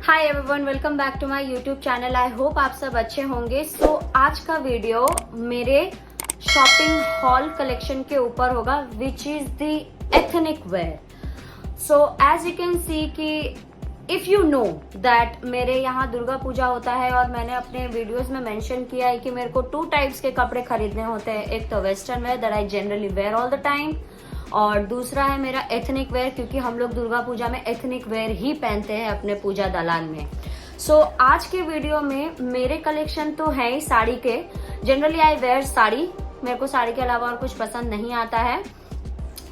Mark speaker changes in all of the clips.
Speaker 1: Hi everyone, welcome back to my YouTube channel. I hope आप सब अच्छे होंगे। सो आज का वीडियो मेरे शॉपिंग हॉल कलेक्शन के ऊपर होगा, which is the ethnic wear. So as you can see कि इफ यू नो दैट मेरे यहाँ दुर्गा पूजा होता है और मैंने अपने वीडियोस में मेंशन किया है कि मेरे को 2 टाइप्स के कपड़े खरीदने होते हैं। एक तो western wear that I generally wear all the time, और दूसरा है मेरा एथनिक वेयर, क्योंकि हम लोग दुर्गा पूजा में एथनिक वेयर ही पहनते हैं अपने पूजा दलान में। सो आज के वीडियो में मेरे कलेक्शन तो है ही साड़ी के। जनरली आई वेयर साड़ी, मेरे को साड़ी के अलावा और कुछ पसंद नहीं आता है।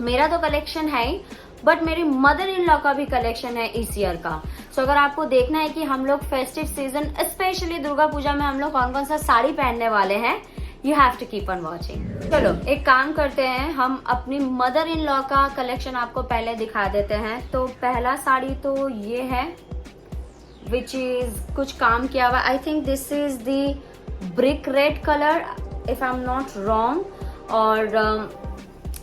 Speaker 1: मेरा तो कलेक्शन है ही, बट मेरी मदर इन लॉ का भी कलेक्शन है इस ईयर का। सो अगर आपको देखना है कि हम लोग festive season specially Durga Puja में हम लोग कौन कौन सा साड़ी पहनने वाले हैं, you have to keep on watching. चलो एक काम करते हैं, हम अपनी मदर इन लॉ का कलेक्शन आपको पहले दिखा देते हैं। तो पहला साड़ी तो ये है, विच इज कुछ काम किया हुआ। आई think this is the brick red colour if I am not wrong, और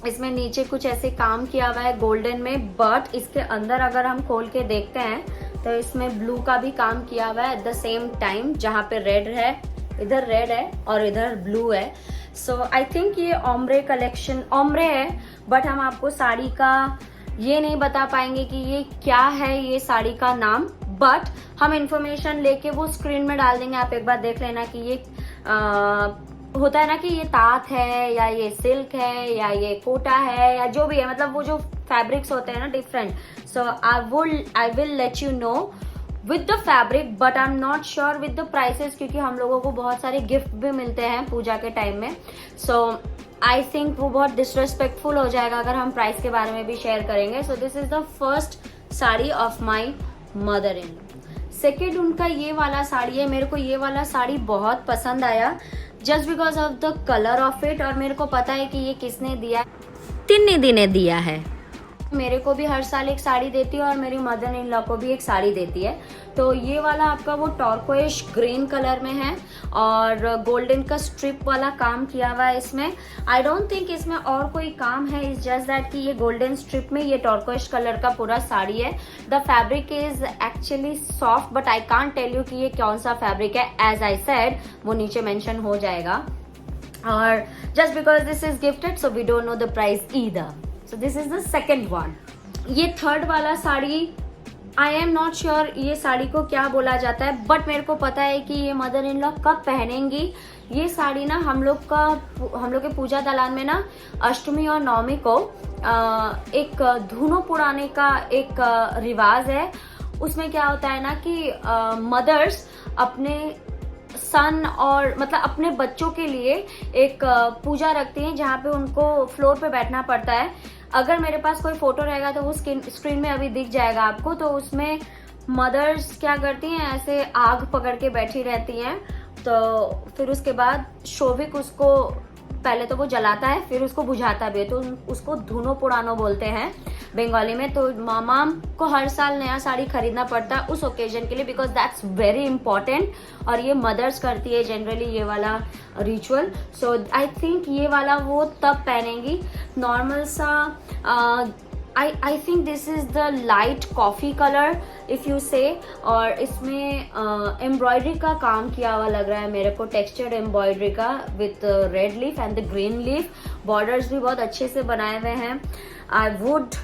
Speaker 1: इसमें नीचे कुछ ऐसे काम किया हुआ है गोल्डन में, बट इसके अंदर अगर हम खोल के देखते हैं तो इसमें ब्लू का भी काम किया हुआ है एट द सेम टाइम। जहाँ पे रेड है, इधर रेड है और इधर ब्लू है। सो आई थिंक ये ओम्ब्रे कलेक्शन ओम्ब्रे है, बट हम आपको साड़ी का ये नहीं बता पाएंगे कि ये क्या है, ये साड़ी का नाम। बट हम इंफॉर्मेशन लेके वो स्क्रीन में डाल देंगे, आप एक बार देख लेना कि ये होता है ना कि ये तात है या ये सिल्क है या ये कोटा है या जो भी है, मतलब वो जो फैब्रिक्स होते हैं ना different. So I will let you know with the fabric, but I am not sure with the prices, क्योंकि हम लोगों को बहुत सारे गिफ्ट भी मिलते हैं पूजा के टाइम में। सो आई थिंक वो बहुत डिसरेस्पेक्टफुल हो जाएगा अगर हम प्राइस के बारे में भी शेयर करेंगे। So this is the first sari of my mother in law. Second उनका ये वाला साड़ी है। मेरे को ये वाला साड़ी बहुत पसंद आया just because of the colour of it, और मेरे को पता है कि ये किसने दिया, तिन्नी दी ने दिया है। मेरे को भी हर साल एक साड़ी देती है और मेरी मदर इन लॉ को भी एक साड़ी देती है। तो ये वाला आपका वो टॉर्कोइश ग्रीन कलर में है और गोल्डन का स्ट्रिप वाला काम किया हुआ है इसमें। आई डोंट थिंक इसमें और कोई काम है, इट्स जस्ट दैट कि ये गोल्डन स्ट्रिप में ये टॉर्कोइश कलर का पूरा साड़ी है। The fabric is actually soft, but I can't tell you कि ये कौन सा फैब्रिक है। एज आई सेड वो नीचे मेंशन हो जाएगा, और just because this is gifted so we don't know the price either. So this is the second one. ये थर्ड वाला sari I am not sure ये साड़ी को क्या बोला जाता है, बट मेरे को पता है कि ये मदर इन लॉ कब पहनेंगी। ये साड़ी ना हम लोग के पूजा दलान में ना अष्टमी और नवमी को एक धुनो पुराने का एक रिवाज है। उसमें क्या होता है ना कि मदर्स अपने सन और मतलब अपने बच्चों के लिए एक पूजा रखती हैं जहाँ पे उनको फ्लोर पे बैठना पड़ता है। अगर मेरे पास कोई फोटो रहेगा तो वो स्क्रीन में अभी दिख जाएगा आपको। तो उसमें मदर्स क्या करती हैं, ऐसे आग पकड़ के बैठी रहती हैं। तो फिर उसके बाद शोभिक उसको पहले तो वो जलाता है, फिर उसको बुझाता भी है, तो उसको धुनो पुरानो बोलते हैं बंगाली में। तो मामा को हर साल नया साड़ी खरीदना पड़ता है उस ओकेजन के लिए, बिकॉज दैट्स वेरी इंपॉर्टेंट, और ये मदर्स करती है जनरली ये वाला रिचुअल। सो आई थिंक ये वाला वो तब पहनेंगी नॉर्मल सा। I think this is the light coffee color if you say, और इसमें एम्ब्रॉयडरी का काम किया हुआ लग रहा है मेरे को, टेक्सचर्ड एम्ब्रॉयडरी का with red leaf and the green leaf. Borders भी बहुत अच्छे से बनाए हुए हैं। आई वुड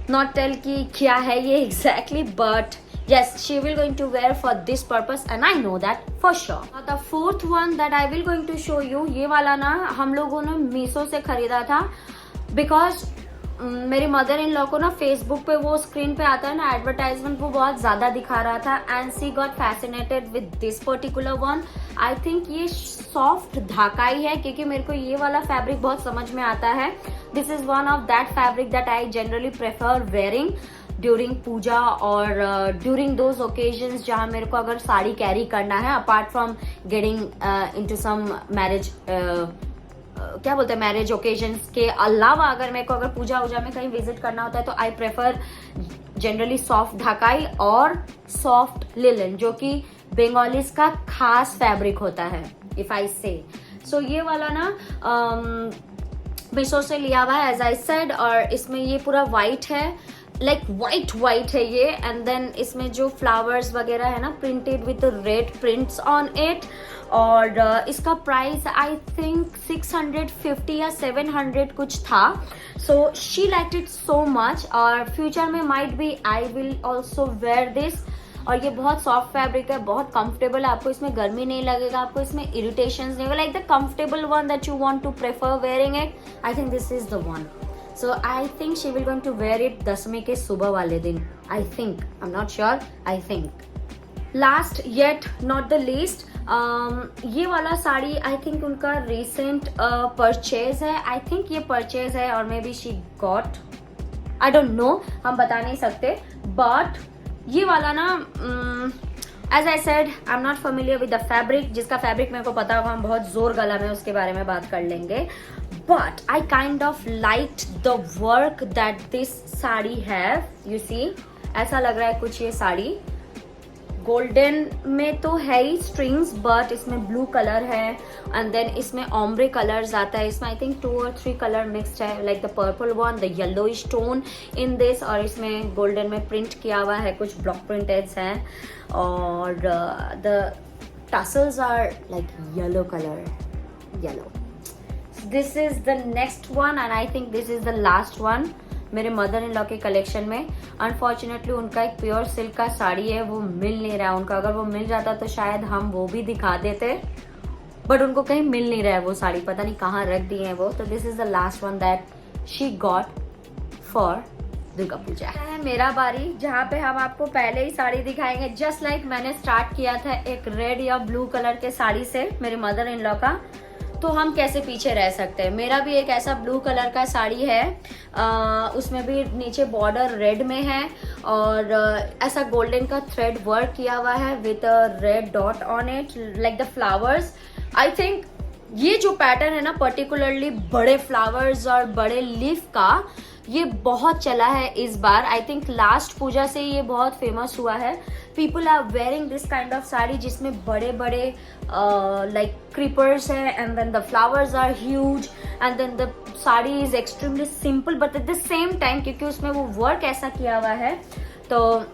Speaker 1: नॉट टेल कि क्या है ये exactly, but yes, she will going to wear for this purpose and I know that for sure. The fourth one that I will going to show you, ये वाला ना हम लोगों ने मीशो से खरीदा था, बिकॉज मेरी मदर इन लॉ को ना फेसबुक पे वो स्क्रीन पे आता है ना एडवर्टाइजमेंट, वो बहुत ज्यादा दिखा रहा था and she got fascinated with this particular one. I think ये सॉफ्ट धाकाई है, क्योंकि मेरे को ये वाला फैब्रिक बहुत समझ में आता है। This is one of that fabric that I generally prefer wearing during puja और ड्यूरिंग दोज ओकेजन्स जहां मेरे को अगर साड़ी कैरी करना है, apart from getting into some marriage क्या बोलते हैं मैरिज ओकेजन्स के अलावा अगर मेरे को अगर पूजा वूजा में कहीं विजिट करना होता है तो I prefer generally soft Dhakai और सॉफ्ट लिलन, जो कि बंगालीज का खास फैब्रिक होता है इफ आई से। सो ये वाला ना मीशो से लिया हुआ है एज आई सेड, और इसमें ये पूरा व्हाइट है लाइक वाइट है ये, एंड देन इसमें जो फ्लावर्स वगैरह है ना printed with red prints on it, और इसका प्राइस आई थिंक 650 या 700 कुछ था. So she liked it so much, और फ्यूचर में might be I will also wear this. और ये बहुत सॉफ्ट फैब्रिक है, बहुत कंफर्टेबल है, आपको इसमें गर्मी नहीं लगेगा, आपको इसमें इरिटेशन नहीं होगा. Like the comfortable one that you want to prefer wearing it, I think this is the one. So I think she will going to wear it दसवीं के सुबह वाले दिन. I think, I am not sure, I think. Last yet not the least, ये वाला sari I think उनका recent purchase है. I think ये परचेज है, और maybe she got, I don't no, हम बता नहीं सकते. बट ये वाला ना, as I said, I am not familiar with the fabric. जिसका फैब्रिक मेरे को पता होगा हम बहुत जोर गला में उसके बारे में बात कर लेंगे. But I kind of liked the work that this sari have. You see, ऐसा लग रहा है कुछ ये साड़ी गोल्डन में तो है ही स्ट्रिंग्स, बट इसमें ब्लू कलर है, एंड देन इसमें ऑम्ब्रे कलर्स आता है. इसमें I think 2 or 3 colour mixed है, like the purple one, the yellowish tone in this, और इसमें गोल्डन में प्रिंट किया हुआ है, कुछ ब्लॉक प्रिंटेड्स हैं, और the tassels are like yellow colour, yellow. This is the next one, and I think this is the last one मेरे मदर इन लॉ के कलेक्शन में. अनफॉर्चुनेटली उनका एक प्योर सिल्क का साड़ी है, वो मिल नहीं रहा है उनका. अगर वो मिल जाता तो शायद हम वो भी दिखा देते, बट उनको कहीं मिल नहीं रहा है वो साड़ी, पता नहीं कहाँ रख दी है वो. तो this is the last one that she got for Durga Puja. है मेरा बारी, जहाँ पे हम आपको पहले ही साड़ी दिखाएंगे. जस्ट लाइक मैंने स्टार्ट किया था एक रेड या ब्लू कलर के साड़ी से मेरे मदर इन लॉ का, तो हम कैसे पीछे रह सकते हैं. मेरा भी एक ऐसा ब्लू कलर का साड़ी है, उसमें भी नीचे बॉर्डर रेड में है, और ऐसा गोल्डन का थ्रेड वर्क किया हुआ है with a red dot on it, like the flowers. I think ये जो पैटर्न है ना, पर्टिकुलरली बड़े फ्लावर्स और बड़े लीफ का, ये बहुत चला है इस बार. आई थिंक लास्ट पूजा से ये बहुत फेमस हुआ है. People are wearing this kind of sari जिसमें बड़े बड़े लाइक क्रीपर्स है, and then the flowers are huge, and then the sari is extremely simple, but at the same time क्योंकि उसमें वो वर्क ऐसा किया हुआ है, तो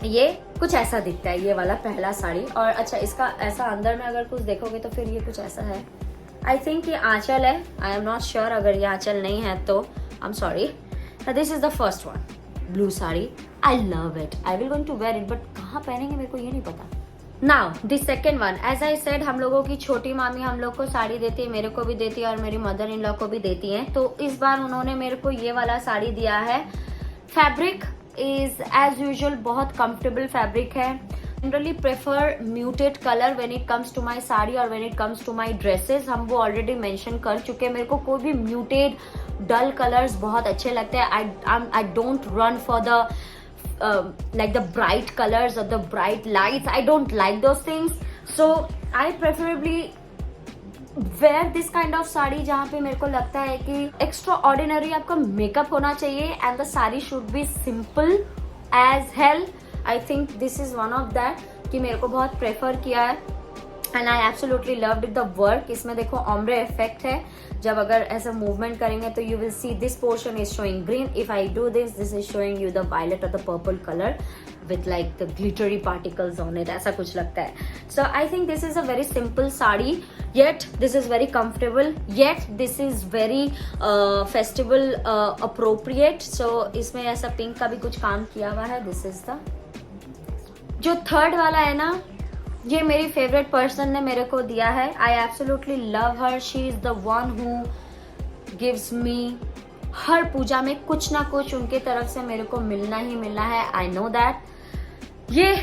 Speaker 1: ये कुछ ऐसा दिखता है ये वाला पहला साड़ी. और अच्छा, इसका ऐसा अंदर में अगर कुछ देखोगे तो फिर ये कुछ ऐसा है. आई थिंक ये आंचल है, आई एम नॉट श्योर. अगर ये आंचल नहीं है तो I am sorry. This is the first one, blue sari. I love it, I will going to wear it, but कहाँ पहनेंगे मेरे को ये नहीं पता. Now the second one, as I said, हम लोगों की छोटी मामी हम लोग को साड़ी देती है, मेरे को भी देती है और मेरी मदर इन लॉ को भी देती है. तो इस बार उन्होंने मेरे को ये वाला साड़ी दिया है. फैब्रिक इज एज यूजुअल बहुत कंफर्टेबल फैब्रिक है. Generally prefer muted colour when it comes to my sari और when it comes to my dresses. हम वो ऑलरेडी मेंशन कर चुके हैं. मेरे को कोई भी म्यूटेड डल कलर्स बहुत अच्छे लगते हैं. I don't run for the like the bright colors or the bright lights. I don't like those things, so I preferably wear this kind of sari जहाँ पे मेरे को लगता है कि एक्स्ट्रा ऑर्डिनरी आपका मेकअप होना चाहिए, and the sari should be simple as hell. I think this is one of that कि मेरे को बहुत प्रेफर किया है, and I absolutely loved the work. इसमें देखो ऑम्ब्रे इफेक्ट है, जब अगर ऐसा मूवमेंट करेंगे तो you will see this portion is showing green. If I do this is showing you the violet और the purple colour with like the glittery particles on it, ऐसा कुछ लगता है. So I think this is a very simple sari, yet this is very comfortable, yet this is very festival appropriate. So इसमें ऐसा pink का भी कुछ काम किया हुआ है. This is the जो थर्ड वाला है ना, ये मेरी फेवरेट पर्सन ने मेरे को दिया है. I absolutely love her. She is the one who gives me her puja में कुछ ना कुछ उनके तरफ से मेरे को मिलना ही मिलना है. आई नो दैट. ये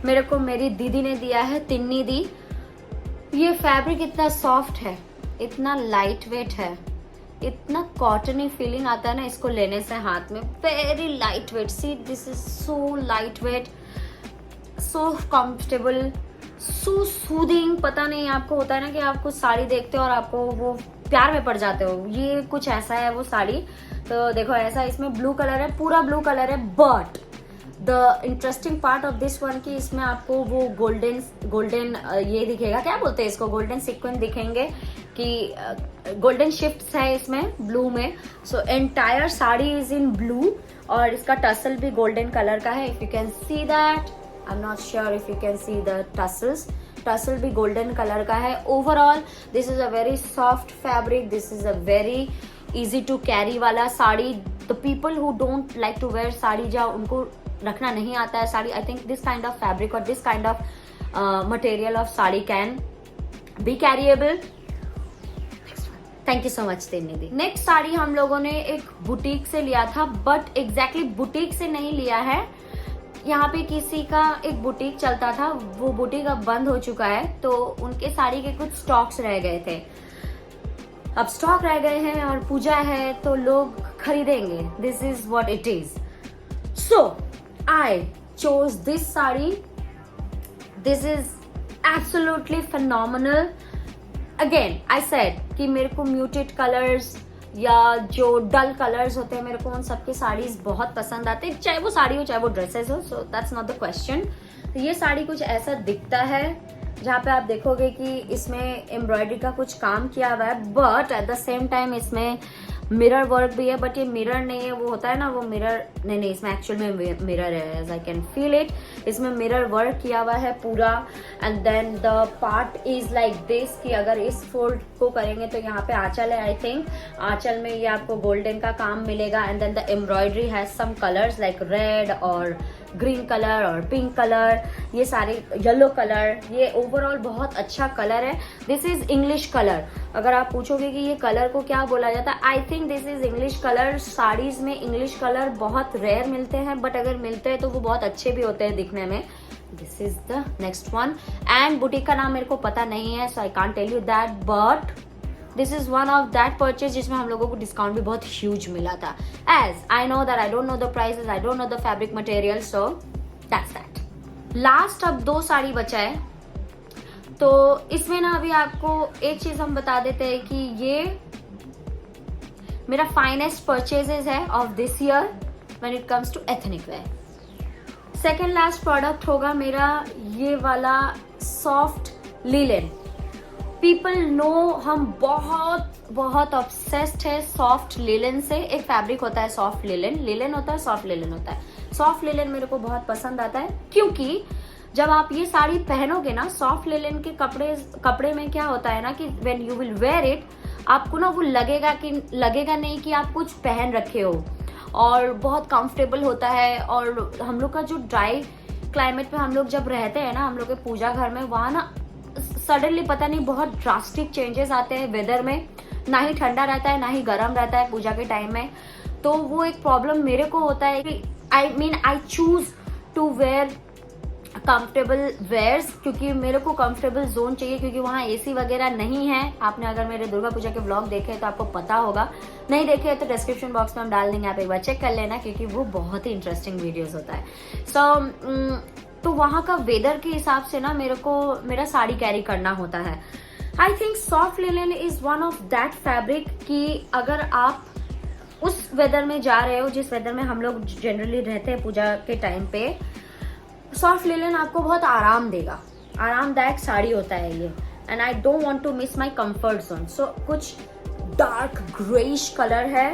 Speaker 1: मेरे को मेरी दीदी ने दिया है, तिन्नी दी. ये फैब्रिक इतना सॉफ्ट है, इतना लाइट वेट है, इतना कॉटनी फीलिंग आता है ना इसको लेने से हाथ में. Very light weight. See this is so light weight, so comfortable, so soothing. पता नहीं आपको होता है ना कि आप कुछ साड़ी देखते हो और आपको वो प्यार में पड़ जाते हो. ये कुछ ऐसा है वो साड़ी. तो देखो ऐसा इसमें ब्लू कलर है, पूरा ब्लू कलर है. But the interesting part of this one की इसमें आपको वो गोल्डन ये दिखेगा, क्या बोलते हैं इसको, गोल्डन सीक्वेंस दिखेंगे कि गोल्डन शिफ्ट्स है इसमें ब्लू में. So entire sari is in blue, और इसका टसल भी गोल्डन कलर का है. If you can see that, I am not sure if you can see the tassel भी गोल्डन कलर का है. Overall this is a very soft fabric, this is a very easy to carry वाला sari. The people who don't like to wear sari, या उनको रखना नहीं आता है sari, I think this kind of fabric और this kind of material of sari can be carriable. Thank you so much Nidhi. Next sari हम लोगों ने एक बुटीक से लिया था, बट एग्जैक्टली बुटीक से नहीं लिया है. यहाँ पे किसी का एक बुटीक चलता था, वो बुटीक अब बंद हो चुका है, तो उनके साड़ी के कुछ स्टॉक्स रह गए थे. अब स्टॉक रह गए हैं और पूजा है तो लोग खरीदेंगे. This is what it is. So I chose this sari. This is absolutely phenomenal. Again I said कि मेरे को म्यूटेड कलर्स या जो डल कलर्स होते हैं, मेरे को उन सबके साड़ीज बहुत पसंद आते हैं, चाहे वो साड़ी हो चाहे वो ड्रेसेस हो. So that's not the question. तो ये साड़ी कुछ ऐसा दिखता है, जहाँ पे आप देखोगे कि इसमें एम्ब्रॉयडरी का कुछ काम किया हुआ है, but at the same time इसमें मिरर वर्क भी है. बट ये मिरर नहीं है, वो होता है ना वो मिरर, नहीं, इसमें एक्चुअल में मिरर है. As I can feel it, इसमें मिरर वर्क किया हुआ है पूरा. And then the part is like this, कि अगर इस फोल्ड को करेंगे तो यहाँ पे आंचल है. आई थिंक आंचल में ये आपको गोल्डन का काम मिलेगा. And then the embroidery has some colours like red और ग्रीन कलर और पिंक कलर, ये सारे येलो कलर. ये ओवरऑल बहुत अच्छा कलर है. This is English colour. अगर आप पूछोगे कि ये कलर को क्या बोला जाता है, I think this is English colour. Saris में इंग्लिश कलर बहुत रेयर मिलते हैं, बट अगर मिलते हैं तो वो बहुत अच्छे भी होते हैं दिखने में. This is the next one. And boutique का नाम मेरे को पता नहीं है, so I can't tell you that, but this is one of that purchase जिसमें हम लोगों को डिस्काउंट भी बहुत ह्यूज मिला था. As I know that I don't know the prices, I don't know the fabric material, so that's that. Last अब 2 साड़ी बचा है, तो इसमें ना अभी आपको एक चीज हम बता देते हैं कि ये मेरा फाइनेस्ट परचेजेस है of this year when it comes to ethnic wear. Second last product होगा मेरा ये वाला सॉफ्ट लिलेन. पीपल नो हम बहुत बहुत ऑब्सेस्ड है सॉफ्ट लिलेन से. एक फैब्रिक होता है सॉफ्ट लिलेन होता है, सॉफ्ट लिलेन होता है. सॉफ्ट लिलेन मेरे को बहुत पसंद आता है, क्योंकि जब आप ये साड़ी पहनोगे ना, सॉफ्ट लिलेन के कपड़े में क्या होता है ना कि when you will where it, आपको ना वो लगेगा नहीं कि आप कुछ पहन रखे हो, और बहुत कंफर्टेबल होता है. और हम लोग का जो ड्राई क्लाइमेट पे हम लोग जब रहते हैं ना, हम लोग के पूजा घर में, वहां ना सडनली पता नहीं बहुत ड्रास्टिक चेंजेस आते हैं वेदर में. ना ही ठंडा रहता है ना ही गर्म रहता है पूजा के टाइम में. तो वो एक प्रॉब्लम मेरे को होता है कि I choose to wear comfortable wears, क्योंकि मेरे को कंफर्टेबल जोन चाहिए, क्योंकि वहाँ एसी वगैरह नहीं है. आपने अगर मेरे दुर्गा पूजा के व्लॉग देखे तो आपको पता होगा, नहीं देखे तो डिस्क्रिप्शन बॉक्स में हम डाल देंगे, आप एक बार चेक कर लेना, क्योंकि वो बहुत ही इंटरेस्टिंग वीडियोस होता है. तो वहाँ का वेदर के हिसाब से ना मेरे को मेरा साड़ी कैरी करना होता है. I think soft linen is one of that fabric कि अगर आप उस वेदर में जा रहे हो जिस वेदर में हम लोग जनरली रहते हैं पूजा के टाइम पे, सॉफ्ट लिनेन आपको बहुत आराम देगा. आरामदायक साड़ी होता है ये. And I don't want to miss my comfort zone. So कुछ डार्क ग्रेइश कलर है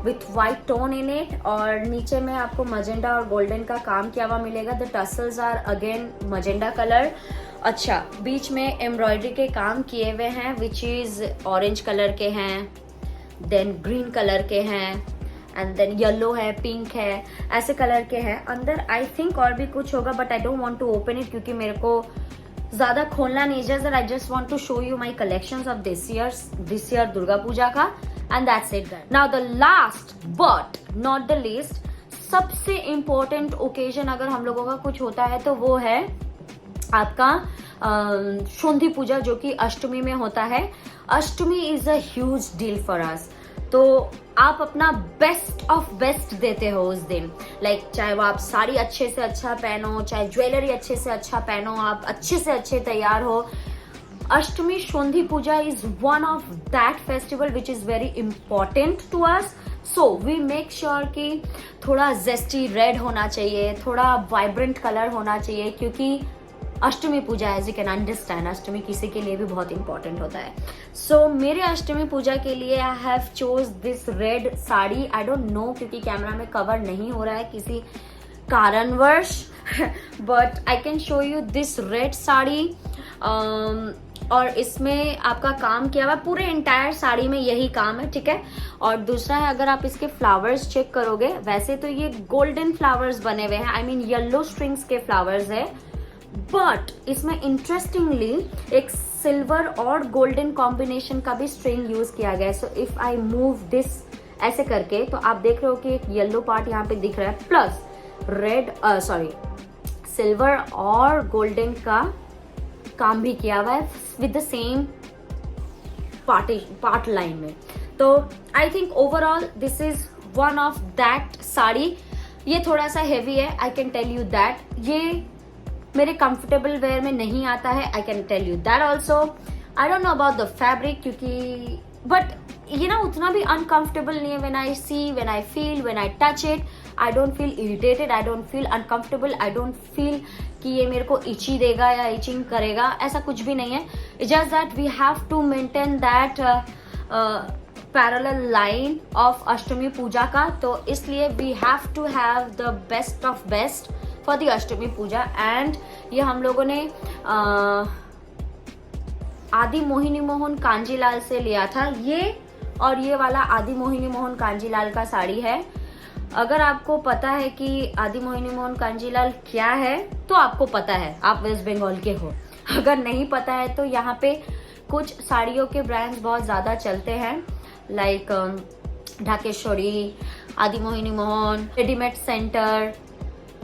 Speaker 1: with white tone in it, और नीचे में आपको मजेंडा और गोल्डन का काम किया हुआ मिलेगा. The tassels are again magenta colour. अच्छा, बीच में एम्ब्रॉयडरी के काम किए हुए हैं विच इज ऑरेंज कलर के हैं, देन ग्रीन कलर के हैं, एंड देन येलो है, पिंक है, ऐसे कलर के हैं. अंदर आई थिंक और भी कुछ होगा, but I don't want to open it, क्योंकि मेरे को ज्यादा खोलना नहीं. Just I just want to show you my collections of this year Durga Puja का, and that's it. Now the last but not the least, सबसे इम्पोर्टेंट ओकेजन अगर हम लोगों का कुछ होता है तो वो है आपका शोंधी पूजा, जो कि अष्टमी में होता है. Ashtami is a huge deal for us. तो आप अपना बेस्ट ऑफ बेस्ट देते हो उस दिन. लाइक चाहे वो आप साड़ी अच्छे से अच्छा पहनो, चाहे ज्वेलरी अच्छे से अच्छा पहनो, आप अच्छे से अच्छे तैयार हो. Ashtami Sandhi Puja is one of that festival which is very important to us. So we make sure कि थोड़ा जेस्टी रेड होना चाहिए, थोड़ा वाइब्रेंट कलर होना चाहिए, क्योंकि अष्टमी पूजा, एज यू कैन अंडरस्टैंड, अष्टमी किसी के लिए भी बहुत इंपॉर्टेंट होता है. सो मेरे अष्टमी पूजा के लिए I have chose this red sari. I don't no क्योंकि कैमरा में कवर नहीं हो रहा है किसी कारणवश, but I can show you this red sari. और इसमें आपका काम किया हुआ पूरे इंटायर साड़ी में यही काम है, ठीक है. और दूसरा है, अगर आप इसके फ्लावर्स चेक करोगे, वैसे तो ये गोल्डन फ्लावर्स बने हुए हैं, आई मीन येलो स्ट्रिंग्स के फ्लावर्स है, बट इसमें इंटरेस्टिंगली एक सिल्वर और गोल्डन कॉम्बिनेशन का भी स्ट्रिंग यूज किया गया है. So if I move this ऐसे करके, तो आप देख रहे हो कि एक येलो पार्ट यहाँ पे दिख रहा है, प्लस रेड सिल्वर और गोल्डन का काम भी किया हुआ है with the same part line में. तो I think overall this is one of that sari. ये थोड़ा सा हेवी है, I can tell you that. ये मेरे कंफर्टेबल वेयर में नहीं आता है, I can tell you that also. I don't know about the fabric, क्योंकि बट ये ना उतना भी अनकंफर्टेबल नहीं है. When I see, when I feel, when I touch it, I don't feel irritated, I don't feel uncomfortable, I don't feel कि ये मेरे को इची देगा या इचिंग करेगा, ऐसा कुछ भी नहीं है. Just that we have to maintain that parallel line of Ashtami Puja का. तो इसलिए we have to have the best of best for the Ashtami Puja. And ये हम लोगों ने आदि मोहिनी मोहन कांजीलाल से लिया था ये, और ये वाला आदि मोहिनी मोहन कांजीलाल का साड़ी है. अगर आपको पता है कि आदि मोहिनी मोहन कांजीलाल क्या है तो आपको पता है, आप वेस्ट बंगाल के हो. अगर नहीं पता है तो यहाँ पे कुछ साड़ियों के ब्रांड्स बहुत ज्यादा चलते हैं, लाइक ढाकेश्वरी, आदि मोहिनी मोहन, रेडीमेड सेंटर,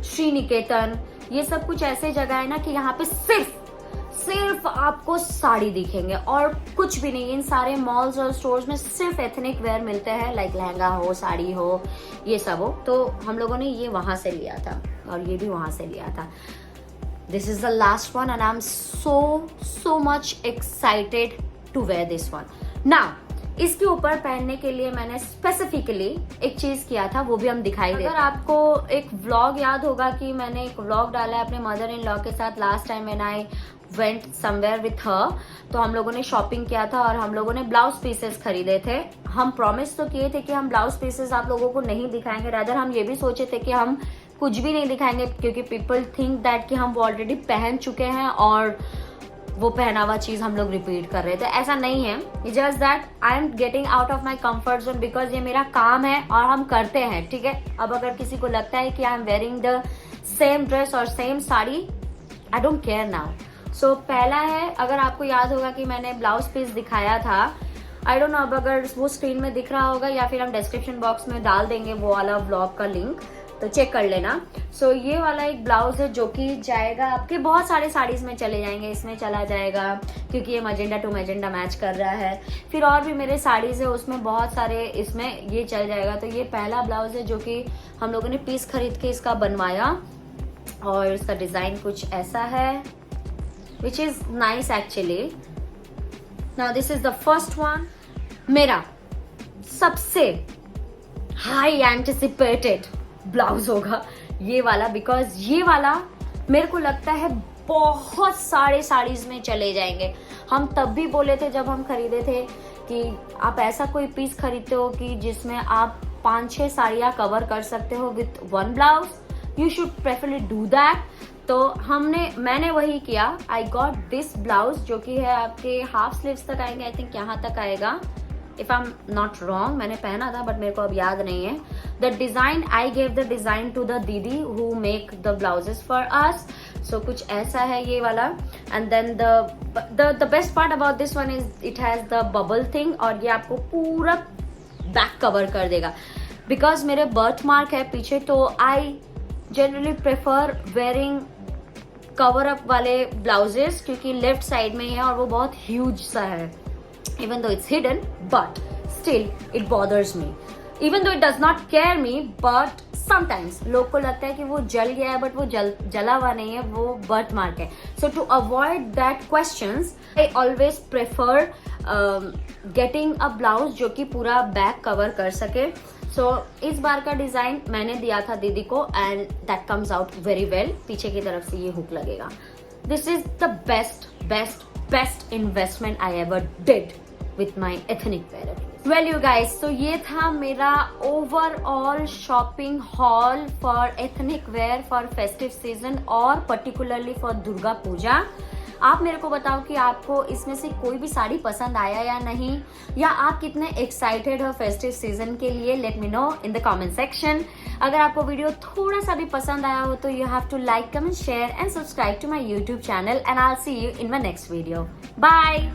Speaker 1: श्री निकेतन. ये सब कुछ ऐसे जगह है ना कि यहाँ पे सिर्फ आपको साड़ी दिखेंगे और कुछ भी नहीं. इन सारे मॉल्स और स्टोर्स में सिर्फ एथनिक वेयर मिलते हैं, लाइक लहंगा हो, साड़ी हो, ये सब हो. तो हम लोगों ने ये वहां से लिया था और ये भी वहां से लिया था. This is the last one and I am so much excited to wear this one. Now इसके ऊपर पहनने के लिए मैंने स्पेसिफिकली एक चीज किया था, वो भी हम दिखाई देते हैं. अगर आपको एक व्लॉग याद होगा कि मैंने एक व्लॉग डाला है अपने मदर इन लॉ के साथ, last time when I went somewhere with her, तो हम लोगों ने शॉपिंग किया था और हम लोगों ने ब्लाउज पीसेस खरीदे थे. हम प्रॉमिस तो किए थे कि हम ब्लाउज पीसेस आप लोगों को नहीं दिखाएंगे, रादर हम ये भी सोचे थे कि हम कुछ भी नहीं दिखाएंगे, क्योंकि पीपल थिंक दैट कि हम वो ऑलरेडी पहन चुके हैं और वो पहना हुआ चीज हम लोग रिपीट कर रहे थे. ऐसा नहीं है, just that I am getting out of my comfort zone, because ये मेरा काम है और हम करते हैं, ठीक है. अब अगर किसी को लगता है कि I am wearing the same dress और same sari, I don't care now. So पहला है, अगर आपको याद होगा कि मैंने ब्लाउज पीस दिखाया था, आई डोंट नो अब अगर वो स्क्रीन में दिख रहा होगा या फिर हम डिस्क्रिप्शन बॉक्स में डाल देंगे वो वाला व्लॉग का लिंक, तो चेक कर लेना. सो ये वाला एक ब्लाउज है जो कि जाएगा आपके बहुत सारे साड़ीज में चले जाएंगे. इसमें चला जाएगा क्योंकि ये मजेंडा टू मजेंडा मैच कर रहा है. फिर और भी मेरे साड़ीज है उसमें बहुत सारे, इसमें ये चल जाएगा. तो ये पहला ब्लाउज है जो कि हम लोगों ने पीस खरीद के इसका बनवाया और इसका डिजाइन कुछ ऐसा है, which is nice actually. Now this is the first one. मेरा सबसे हाई एंटिसिपेटेड ब्लाउज होगा ये वाला, बिकॉज ये वाला मेरे को लगता है बहुत सारे साड़ीज में चले जाएंगे. हम तब भी बोले थे जब हम खरीदे थे कि आप ऐसा कोई पीस खरीदते हो कि जिसमें आप 5-6 साड़ियां कवर कर सकते हो with one blouse, you should preferably do that. तो मैंने वही किया. आई गॉट दिस ब्लाउज जो कि है आपके हाफ स्लीव्स तक आएंगे, आई थिंक यहाँ तक आएगा, if I am not wrong. मैंने पहना था बट मेरे को अब याद नहीं है. The design, I gave the design to the didi who make the blouses for us. So कुछ ऐसा है ये वाला. And then the best part about this one is it has the bubble thing, और ये आपको पूरा बैक कवर कर देगा. बिकॉज मेरे बर्थ मार्क है पीछे, तो आई generally prefer wearing cover up वाले ब्लाउजेस, क्योंकि लेफ्ट साइड में है और वो बहुत ह्यूज सा है. even though it's hidden, but still it bothers me. Even though it does not scare me, but sometimes लोग को लगता है कि वो जल गया है, but वो जला हुआ नहीं है, वो बर्थ मार्क है. So to avoid that questions, I always prefer getting a blouse जो कि पूरा बैक कवर कर सके. So इस बार का डिजाइन मैंने दिया था दीदी को, and that comes out very well. पीछे की तरफ से ये हुक लगेगा. This is the best investment I ever did with my ethnic wear. Well you guys, so ये था मेरा overall shopping haul for ethnic wear for festive season और particularly for दुर्गा पूजा. आप मेरे को बताओ कि आपको इसमें से कोई भी साड़ी पसंद आया या नहीं, या आप कितने एक्साइटेड हो फेस्टिव सीजन के लिए. Let me know in the comment section. अगर आपको वीडियो थोड़ा सा भी पसंद आया हो तो you have to like, comment, share and subscribe to my YouTube channel and I will see you in my next video. Bye.